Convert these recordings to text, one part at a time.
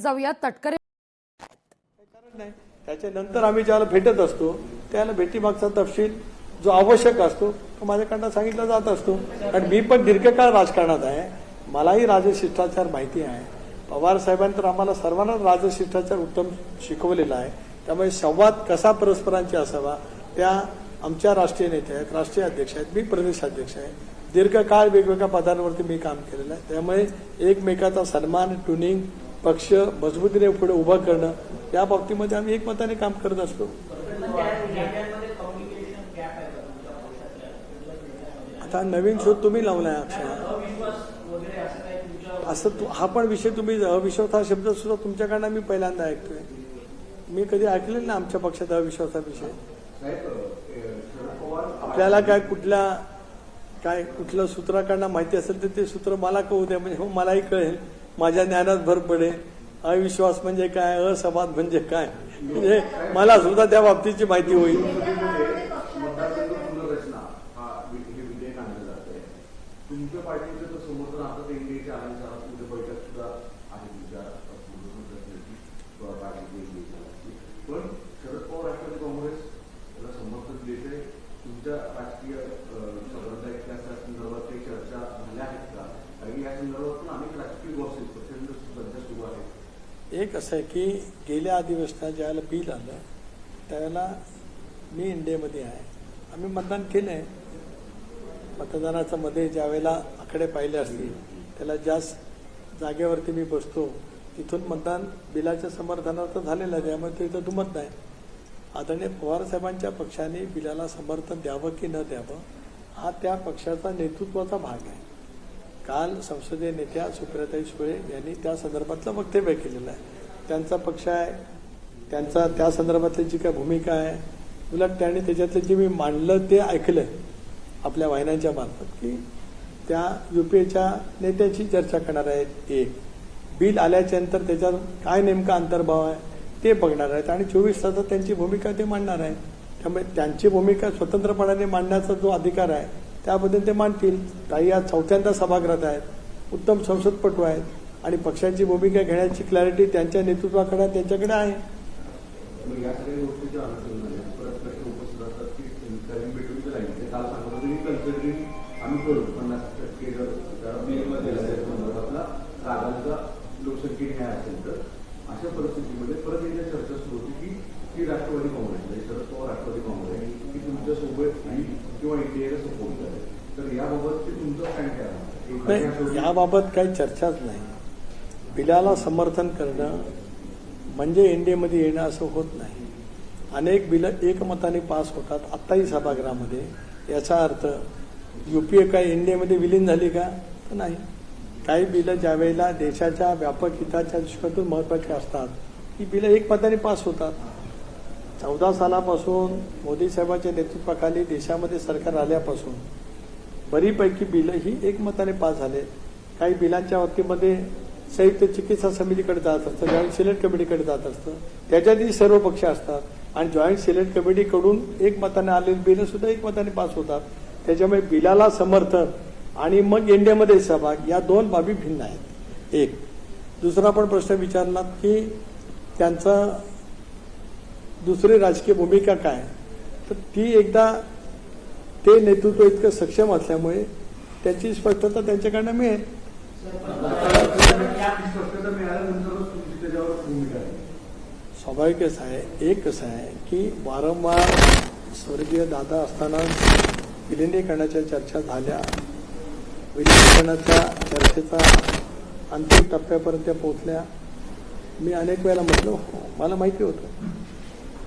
जाऊया. तटकरे त्याच्यानंतर आम्ही ज्याला भेटत असतो त्याला भेटीमागचा तपशील जो आवश्यक असतो तो माझ्याकडनं सांगितला जात असतो. कारण मी पण दीर्घकाळ राजकारणात आहे, मलाही राजशिष्टाचार माहिती आहे. पवार साहेबांनी तर आम्हाला सर्वांना राजशिष्टाचार उत्तम शिकवलेला आहे. त्यामुळे संवाद कसा परस्परांची असावा त्या आमच्या राष्ट्रीय नेते आहेत, राष्ट्रीय अध्यक्ष आहेत, मी प्रदेशाध्यक्ष आहे. दीर्घकाळ वेगवेगळ्या पदांवरती मी काम केलेलं आहे. त्यामुळे एकमेकाचा सन्मान, ट्युनिंग, पक्ष मजबूतीने पुढे उभं करणं या बाबतीमध्ये आम्ही एकमताने काम करत असतो. आता नवीन शोध तुम्ही लावलाय अक्षय, असं हा पण विषय तुम्ही अविश्वास हा शब्द सुद्धा तुमच्याकडनं मी पहिल्यांदा ऐकतोय. मी कधी ऐकलेलं ना आमच्या पक्षात अविश्वासा विषय. आपल्याला काय कुठलं सूत्राकडनं माहिती असेल तर ते सूत्र मला कळू द्या, म्हणजे मलाही कळेल, माझ्या ज्ञानात भर पडेल. अविश्वास म्हणजे काय, असंवाद म्हणजे काय, म्हणजे मला सुद्धा त्या बाबतीची माहिती होईल. तुमच्या पार्टीचं समर्थन आता एनडीएच्या बैठक सुद्धा आहे पण शरद पवार राष्ट्रवादी काँग्रेस याला समर्थन देते. तुमच्या राजकीय संदर्भात काही चर्चा झाल्या आहेत का? कारण या संदर्भात पण अनेक राजकीय गॉसिप प्रचंड सध्या सुरू आहे. एक असं आहे की गेल्या अधिवेशनात ज्यावेळेला बिल आलं त्यावेळेला मी इंडियामध्ये आहे, आम्ही मतदान केलंय. मतदानाच्या मध्ये ज्या वेळेला आकडे पाहिले असतील त्याला ज्या जागेवरती मी बसतो तिथून मतदान बिलाच्या समर्थनार्थ झालेलं आहे, त्यामुळे तिथं दुमत नाही. आदरणीय पवार साहेबांच्या पक्षाने बिलाला समर्थन द्यावं की न द्यावं हा त्या पक्षाचा नेतृत्वाचा भाग आहे. काल संसदीय नेत्या सुप्रियाताई सुळे यांनी त्या संदर्भातलं वक्तव्य केलेलं आहे. त्यांचा पक्ष आहे, त्यांचा त्या संदर्भातली जी काय भूमिका आहे, उलट त्यांनी त्याच्यातलं जे मी मांडलं ते ऐकलं आपल्या वाहिन्यांच्या मार्फत की त्या युपीएच्या नेत्याची चर्चा करणार आहेत. एक बिल आल्याच्या नंतर त्याच्यात काय नेमका अंतर्भाव आहे ते बघणार आहेत आणि 24 तासात त्यांची भूमिका ते मांडणार आहेत. त्यामुळे त्यांची भूमिका स्वतंत्रपणाने मांडण्याचा जो अधिकार आहे त्याबद्दल ते मांडतील. काही आज चौथ्यांदा सभागृहात आहेत, उत्तम संसदपटू आहेत आणि पक्षाची भूमिका घेण्याची क्लॅरिटी त्यांच्या नेतृत्वाकडे त्यांच्याकडे आहे. आम्ही करू 50% संदर्भातला रागांचा लोकसंख्ये न्याय असेल तर अशा परिस्थितीमध्ये परत एकदा चर्चा सुरू होती की राष्ट्रवादी काँग्रेस शरद पवार राष्ट्रवादी काँग्रेस की तुमच्या सोबत किंवा इंडियाला सपोर्ट करेल. तर याबाबत तुमचं काय आहे? याबाबत काही चर्चाच नाही. बिलाला समर्थन करणं म्हणजे इंडियामध्ये येणं असं होत नाही. अनेक बिलं एकमताने पास होतात आत्ताही सभागृहामध्ये. याचा अर्थ युपीए काय इंडियामध्ये विलीन झाली का? तर नाही. काही बिलं ज्यावेळेला देशाच्या व्यापक हिताच्या दृष्टीतून महत्वाची असतात ही बिलं एकमताने पास होतात. 14 सालापासून मोदी साहेबांच्या नेतृत्वाखाली देशामध्ये सरकार आल्यापासून बरीपैकी बिलं ही एकमताने पास झाले. काही बिलांच्या बाबतीमध्ये संयुक्त चिकित्सा समितीकडे जात असतं, जॉईंट सिलेक्ट कमिटीकडे जात असतं, त्याच्यातही सर्व पक्ष असतात आणि जॉईंट सिलेक्ट कमिटीकडून एकमताने आलेली बिलं सुद्धा एकमताने पास होतात. त्याच्यामुळे बिलाला समर्थन आणि मग इंडियामध्ये सहभाग या दोन बाबी भिन्न आहेत. एक दुसरा पण प्रश्न विचारला की त्यांचा दुसरी राजकीय भूमिका काय, तर ती एकदा ते नेतृत्व इतकं सक्षम असल्यामुळे त्याची स्पष्टता त्यांच्याकडनं मिळेल. स्वाभाविकच आहे. एक कसं आहे की वारंवार स्वर्गीय दादा असताना विलिनीकरणाच्या चर्चा झाल्या, विलिनीकरणाच्या चर्चेचा अंतिम टप्प्यापर्यंत पोहोचल्या. मी अनेक वेळेला म्हटलं मला माहिती होतं,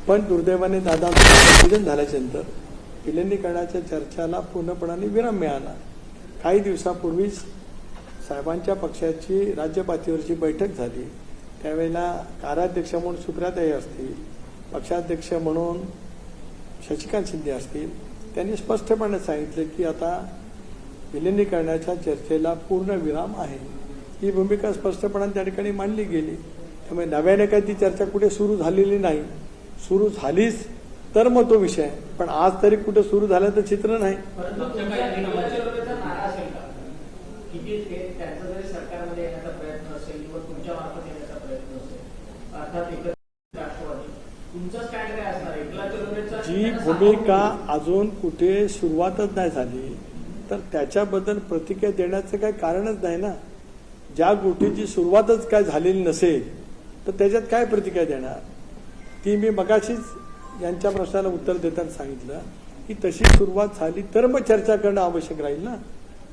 पण दुर्दैवाने दादांचं निधन झाल्याच्या नंतर विलिनीकरणाच्या चर्चाला पूर्णपणाने विराम मिळाला. काही दिवसापूर्वीच साहेबांच्या पक्षाची राज्य पातळीवरची बैठक झाली. त्यावेळेला कार्याध्यक्ष म्हणून सुप्रियाताई असतील, पक्षाध्यक्ष म्हणून शशिकांत शिंदे असतील, त्यांनी स्पष्टपणे सांगितले की आता विलिनीकरणाच्या चर्चेला पूर्ण विराम आहे. ही भूमिका स्पष्टपणे त्या ठिकाणी मांडली गेली. त्यामुळे नव्याने काही ती चर्चा कुठे सुरू झालेली नाही. सुरू झालीच तर मग तो विषय, पण आज तरी कुठे सुरू झालं तर चित्र नाही. त्यांचा जरी सरकारमध्ये येण्याचा प्रयत्न असेल किंवा तुमच्या मार्फत येण्याचा प्रयत्न असेल अर्थात एकत्र राष्ट्रवादी तुमचं स्टँड काय असणार? एकला चलोरेचा जी भूमिका अजून कुठे सुरुवातच नाही झाली तर त्याच्याबद्दल प्रतिक्रिया देण्याचं काही कारणच नाही ना. ज्या गोष्टीची सुरुवातच काय झालेली नसेल तर त्याच्यात काय प्रतिक्रिया देणार? ती मी मगाशीच यांच्या प्रश्नाला उत्तर देताना सांगितलं की तशी सुरुवात झाली तर मग चर्चा करणं आवश्यक राहील ना.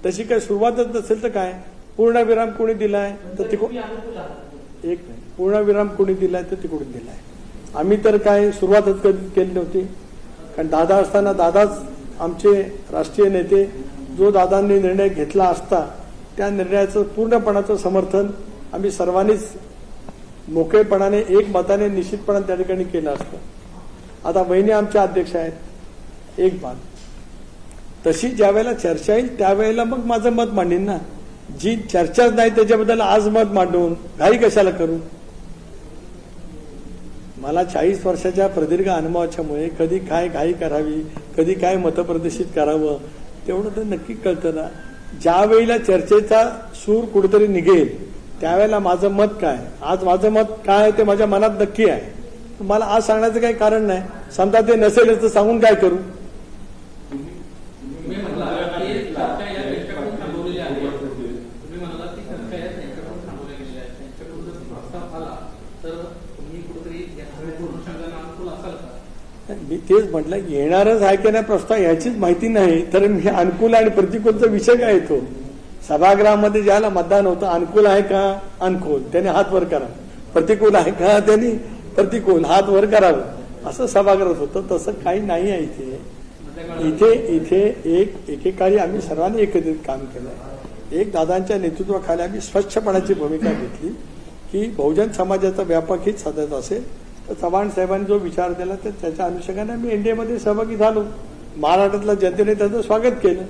तशी काही सुरुवातच नसेल तर काय? पूर्णविराम कोणी दिलाय तर तिकडून एक नाही, पूर्णविराम कोणी दिलाय तर तिकडून दिलाय. आम्ही तर काय सुरुवातच कधी केली नव्हती. कारण दादा असताना दादाच आमचे राष्ट्रीय नेते, जो दादांनी निर्णय घेतला असता त्या निर्णयाचं पूर्णपणाचं समर्थन आम्ही सर्वांनीच मोकळेपणाने एक मताने निश्चितपणाने त्या ठिकाणी केलं असतं. आता वहिनी आमच्या अध्यक्ष आहेत, एक बात. तशी ज्या वेळेला चर्चा येईल त्यावेळेला मग माझं मत मांडीन ना. जी चर्चाच नाही त्याच्याबद्दल आज मत मांडून घाई कशाला करू? मला 40 वर्षाच्या प्रदीर्घ अनुभवाच्यामुळे कधी काय घाई करावी, कधी काय मतप्रदर्शित करावं तेवढं तर नक्की कळतं ना. ज्या वेळेला चर्चेचा सूर कुठेतरी निघेल त्यावेळेला माझं मत काय, आज माझं मत काय ते माझ्या मनात नक्की आहे. मला आज सांगण्याचं काही कारण नाही. समजा ते नसेल तर सांगून काय करू? मी तेच म्हटलं येणारच आहे की नाही प्रस्ताव याचीच माहिती नाही तर मी अनुकूल आणि प्रतिकूलचा विषय काय येतो? सभागृहामध्ये ज्याला मतदान होतं अनुकूल आहे का अनुकूल त्याने हात वर करा, प्रतिकूल आहे का त्यांनी प्रतिकूल हात वर करावं असं सभागृहात होतं. तसं काही नाही आहे इथे. इथे इथे एकेकाळी आम्ही सर्वांनी एकत्रित काम केलंय. एक दादांच्या नेतृत्वाखाली आम्ही स्वच्छपणाची भूमिका घेतली की बहुजन समाजाचा व्यापक हित साधायचा असेल तर चव्हाण साहेबांनी जो विचार दिला तर त्याच्या अनुषंगाने आम्ही एनडीएमध्ये सहभागी झालो. महाराष्ट्रातल्या जनतेने त्याचं स्वागत केलं.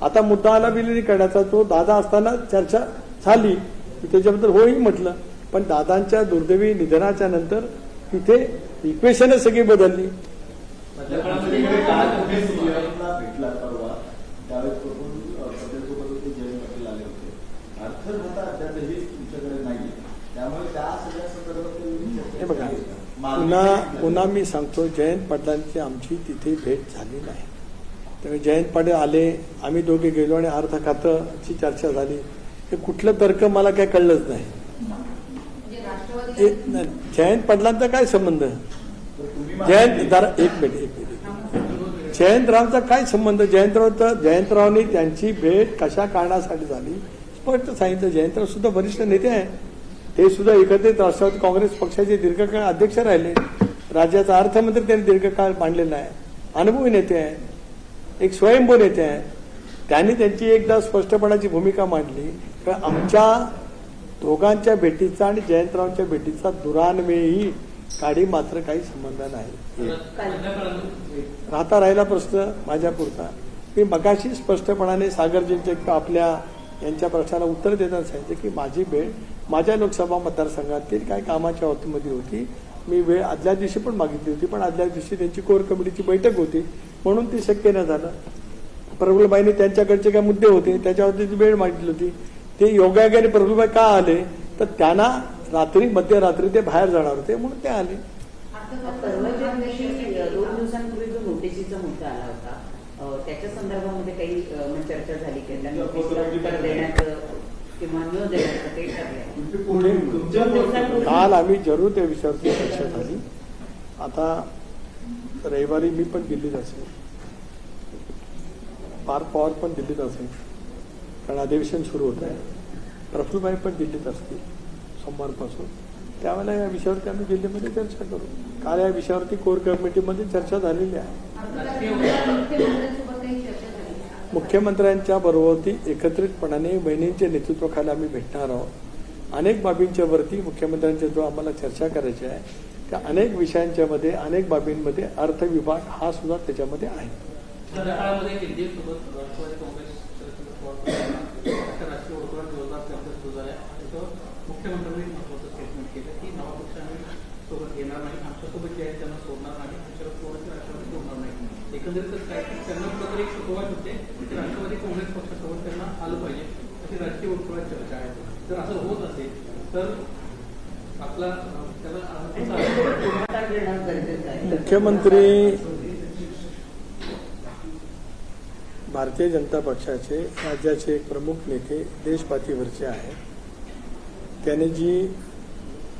आता मुद्दा आला विलिनीकरणाचा, तो दादा असताना चर्चा झाली त्याच्याबद्दल होही म्हटलं. पण दादांच्या दुर्दैवी निधनाच्या नंतर तिथे इक्वेशनच सगळी बदलली. भेटला परवा त्यावेळेस पटेलसोबत जयंत पाटील आले होते. अर्थव्यवस्था अद्यापही तुमच्याकडे नाहीये, त्यामुळे त्या सगळ्या संदर्भात हे बघा पुन्हा मी सांगतो जयंत पाटलांची आमची तिथे भेट झाली नाही. त्यामुळे जयंत पाटील आले, आम्ही दोघे गेलो आणि अर्थ खात्याची चर्चा झाली. हे कुठलं तर्क मला काय कळलंच नाही. जयंत पाटलांचा काय संबंध? एक मिनिट जयंतरावचा काय संबंध? जयंतरावनी त्यांची भेट कशा कारणासाठी झाली स्पष्ट सांगितलं. जयंतराव सुद्धा वरिष्ठ नेते आहे. ते सुद्धा एकत्रित राष्ट्रवादी काँग्रेस पक्षाचे दीर्घकाळ अध्यक्ष राहिले. राज्याचा अर्थमंत्री त्यांनी दीर्घकाळ मांडलेला आहे. अनुभवी नेते आहे, एक स्वयंभू नेते आहे. त्यांनी त्यांची एकदा स्पष्टपणाची भूमिका मांडली तर आमच्या दोघांच्या भेटीचा आणि जयंतरावांच्या भेटीचा दुरान्वेही काडी मात्र काही संबंध नाही. राहता राहिला प्रश्न माझ्यापुरता. मी मगाशी स्पष्टपणाने सागरजींच्या आपल्या यांच्या प्रश्नाला उत्तर देताना सांगितलं की माझी भेट माझ्या लोकसभा मतदारसंघातील काही कामाच्या बाबतीमध्ये होती. मी वेळ आदल्या दिवशी पण मागितली होती, पण आदल्या दिवशी त्यांची कोर कमिटीची बैठक होती म्हणून ती शक्य न झालं. प्रफुल्लबाईंनी त्यांच्याकडचे काही मुद्दे होते त्याच्यावरती वेळ मागितली होती. ते योगायोगाने प्रफुल्लबाई का आले तर त्यांना रात्री मध्यरात्री ते बाहेर जाणार होते म्हणून ते आले. 2 दिवसांपूर्वी जो नोटिसीचा मुद्दा आला होता त्याच्या संदर्भामध्ये काही चर्चा झाली की उत्तर देण्याचं किंवा न देण्याचं काही ठरलंय? काल आम्ही जरूर त्या विषयावरती चर्चा झाली. आता रविवारी मी पण दिल्लीत असेल, पार्थ पवार पण दिल्लीत असेल कारण अधिवेशन सुरू होत आहे. प्रफुल्लबाई पण दिल्लीत असतील सोमवारपासून. त्यावेळेला या विषयावरती आम्ही दिल्लीमध्ये चर्चा करू. काल या विषयावरती कोर कमिटीमध्ये चर्चा झालेली आहे. मुख्यमंत्र्यांच्या बरोबरती एकत्रितपणाने बहिणींच्या नेतृत्वाखाली आम्ही भेटणार आहोत. अनेक बाबींच्या वरती मुख्यमंत्र्यांच्या जो आम्हाला चर्चा करायची आहे त्या अनेक विषयांच्या मध्ये अनेक बाबींमध्ये अर्थ विभाग हा सुद्धा त्याच्यामध्ये आहे. मुख्यमंत्र्यांनी महत्वाचं स्टेटमेंट केलं की नवा पक्ष आम्ही सोबत घेणार नाही, आमच्यासोबत जे आहेत त्यांना सोडणार नाही, शरद पवारच्या राष्ट्रवादी सोडणार नाही. एकंदरीतच काय की त्यांना कुठेतरी एक सुरुवात होते की राष्ट्रवादी काँग्रेस पक्षासोबत त्यांना आलं पाहिजे अशी राजकीय वर्तुळात चर्चा आहे. जर असं होत असेल तर आपला त्याला पुढाकार घेणं गरजेचं आहे. मुख्यमंत्री भारतीय जनता पक्षाचे राज्याचे एक प्रमुख नेते देशपातळीवरचे आहेत. त्याने जी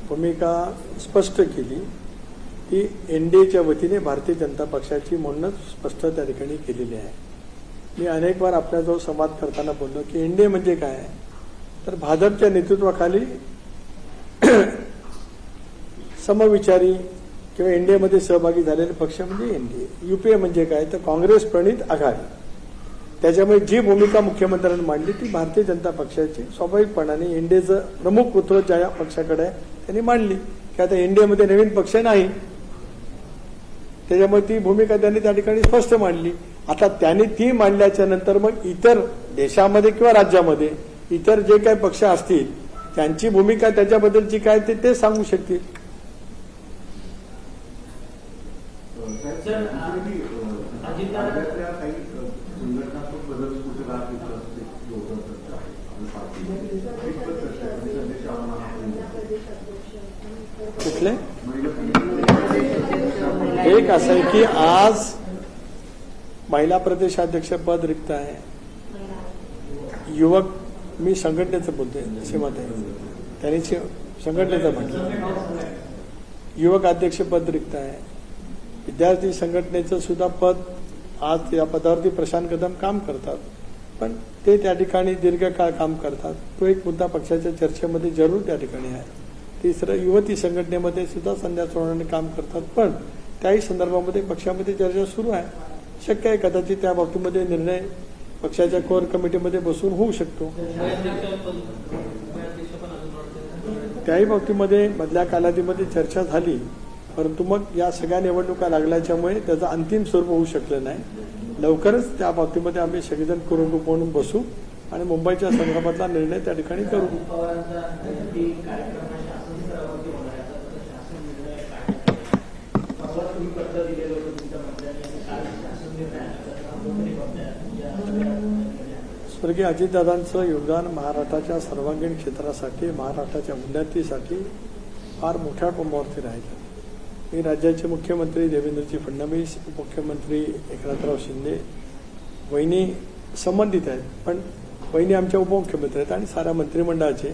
भूमिका स्पष्ट केली ती एनडीएच्या वतीने भारतीय जनता पक्षाची म्हणूनच स्पष्ट त्या ठिकाणी केलेली आहे. मी अनेक वार आपल्याजवळ संवाद करताना बोललो की एनडीए म्हणजे काय, तर भाजपच्या नेतृत्वाखाली समविचारी किंवा एनडीएमध्ये सहभागी झालेले पक्ष म्हणजे एनडीए. युपीए म्हणजे काय, तर काँग्रेस प्रणित आघाडी. त्याच्यामुळे जी भूमिका मुख्यमंत्र्यांनी मांडली ती भारतीय जनता पक्षाची स्वाभाविकपणाने एनडीएचं प्रमुखत्व ज्या पक्षाकडे आहे त्यांनी मांडली की आता एनडीएमध्ये नवीन पक्ष नाही. त्याच्यामुळे ती भूमिका त्यांनी त्या ठिकाणी स्पष्ट मांडली. आता त्यांनी ती मांडल्याच्या नंतर मग इतर देशामध्ये किंवा राज्यामध्ये इतर जे काही पक्ष असतील त्यांची भूमिका त्याच्याबद्दलची काय ते सांगू शकतील. राज्यातल्या काही संघटनात्मक बदल कुठे कुठले एक असं आहे की आज महिला प्रदेशाध्यक्ष पद रिक्त आहे. युवक, मी संघटनेचं बोलतोय, सीमाताई त्यांनी संघटनेचं म्हटलं, युवक अध्यक्ष पद रिक्त आहे. विद्यार्थी संघटनेचं सुद्धा पद आज या पदावरती प्रशांत कदम काम करतात, पण ते त्या ठिकाणी दीर्घकाळ काम करतात. तो एक मुद्दा पक्षाच्या चर्चेमध्ये जरूर त्या ठिकाणी आहे. तिसरं, युवती संघटनेमध्ये सुद्धा संध्या चव्हाणांनी काम करतात, पण त्याही संदर्भामध्ये पक्षामध्ये चर्चा सुरू आहे. शक्य आहे कदाचित त्या बाबतीमध्ये निर्णय पक्षाच्या कोर कमिटीमध्ये बसून होऊ शकतो. त्याही बाबतीमध्ये मधल्या कालावधीमध्ये चर्चा झाली, परंतु मग या सगळ्या निवडणुका लागल्याच्यामुळे त्याचं अंतिम स्वरूप होऊ शकलं नाही. लवकरच त्या बाबतीमध्ये आम्ही सगळेजण कुरुंगूप म्हणून बसू आणि मुंबईच्या संदर्भातला निर्णय त्या ठिकाणी करू. स्वर्गीय अजितदादांचं योगदान महाराष्ट्राच्या सर्वांगीण क्षेत्रासाठी, महाराष्ट्राच्या उन्नतीसाठी फार मोठ्या टोकावरती राहिलं. मी राज्याचे मुख्यमंत्री देवेंद्रजी फडणवीस, उपमुख्यमंत्री एकनाथराव शिंदे, वहिनी संबंधित आहेत, पण वहिनी आमच्या उपमुख्यमंत्री आहेत आणि साऱ्या मंत्रिमंडळाचे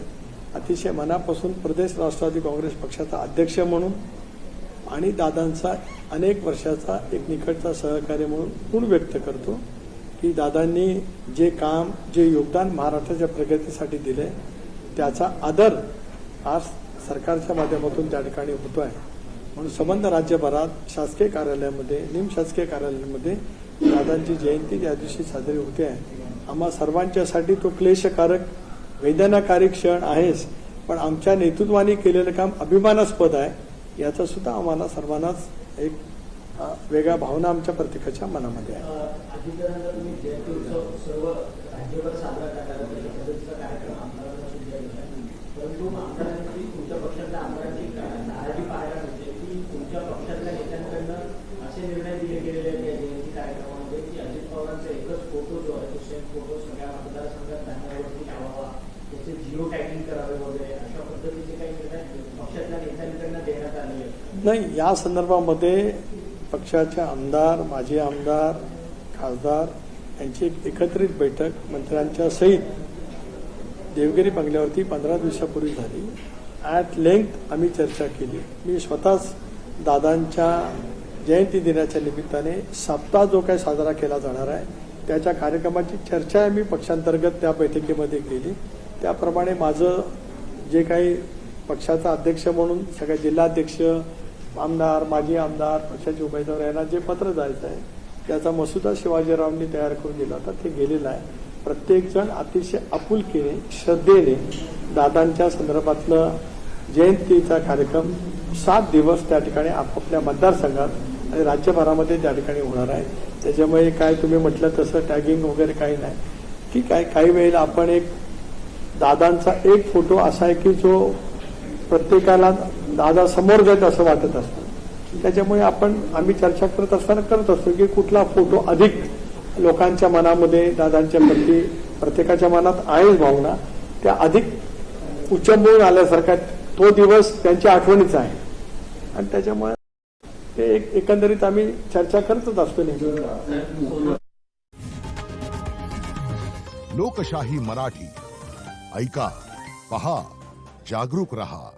अतिशय मनापासून प्रदेश राष्ट्रवादी काँग्रेस पक्षाचा अध्यक्ष म्हणून आणि दादांचा अनेक वर्षाचा एक निकटचा सहकार्य म्हणून ऋण व्यक्त करतो की दादांनी जे काम, जे योगदान महाराष्ट्राच्या प्रगतीसाठी दिले त्याचा आदर आज सरकारच्या माध्यमातून त्या ठिकाणी होतो आहे. म्हणून संबंध राज्यभरात शासकीय कार्यालयामध्ये, निमशासकीय कार्यालयामध्ये दादांची जयंती त्या दिवशी साजरी होते आहे. आम्हा सर्वांच्यासाठी तो क्लेशकारक, वेदनाकारी क्षण आहेच, पण आमच्या नेतृत्वाने केलेलं काम अभिमानास्पद आहे. याचा सुद्धा आम्हाला सर्वांनाच एक वेगळ्या भावना आमच्या प्रत्येकाच्या मनामध्ये आहे. अजितदादांचा तुम्ही जयंती उत्सव सर्व राज्यभर साजरा करणार कार्यक्रम आमदारांना सुद्धा घेतला, परंतु आमदारांची तुमच्या पक्षातल्या आमदारांची नाराजी पाहायला मिळते की तुमच्या पक्षातल्या नेत्यांकडनं असे निर्णय दिले गेलेले आहेत या जयंती कार्यक्रमामध्ये की अजित पवारांचा एकच फोटो जो आहे तो सेम फोटो सगळ्या मतदारसंघात बॅनरवरती लावावा, त्याचे जिओ टॅगिंग करावे वगैरे अशा पद्धतीचे काही निर्णय पक्षातल्या नेत्यांकडनं देण्यात आले आहेत. नाही, या संदर्भामध्ये पक्षाचे आमदार, माजी आमदार, खासदार यांची एक एकत्रित बैठक मंत्र्यांच्या सहित देवगिरी बंगल्यावरती 15 दिवसापूर्वी झाली. ॲट लेंथ आम्ही चर्चा केली. मी स्वतःच दादांच्या जयंती दिनाच्या निमित्ताने सप्ताह जो काही साजरा केला जाणार आहे त्याच्या कार्यक्रमाची चर्चा आम्ही पक्षांतर्गत त्या बैठकीमध्ये केली. त्याप्रमाणे माझं जे काही पक्षाचा अध्यक्ष म्हणून सगळ्या जिल्हाध्यक्ष, आमदार, माजी आमदार, पक्षाचे उमेदवार यांना जे पत्र जायचं आहे त्याचा मसुदा शिवाजीरावांनी तयार करून दिला होता, ते गेलेलं आहे. प्रत्येकजण अतिशय आपुलकीने, श्रद्धेने दादांच्या संदर्भातलं जयंतीचा कार्यक्रम 7 दिवस त्या ठिकाणी आपापल्या मतदारसंघात आणि राज्यभरामध्ये त्या ठिकाणी होणार आहे. त्याच्यामुळे काय तुम्ही म्हटलं तसं टॅगिंग वगैरे काही नाही. ठीक आहे, काही वेळेला आपण एक दादांचा एक फोटो असा आहे की जो प्रत्येकाला दादा समोर जात असं वाटत असतं. त्याच्यामुळे आम्ही चर्चा करत असताना करत असतो की कुठला फोटो अधिक लोकांच्या मनामध्ये दादांच्या प्रति प्रत्येकाच्या मनात आहेच भावना, त्या अधिक उच्चंबळून आल्यासारख्या तो दिवस त्यांच्या आठवणीचा आहे आणि त्याच्यामुळे ते एकंदरीत आम्ही चर्चा करतच असतो नेहमी. लोकशाही मराठी ऐका, पहा, जागरूक रहा.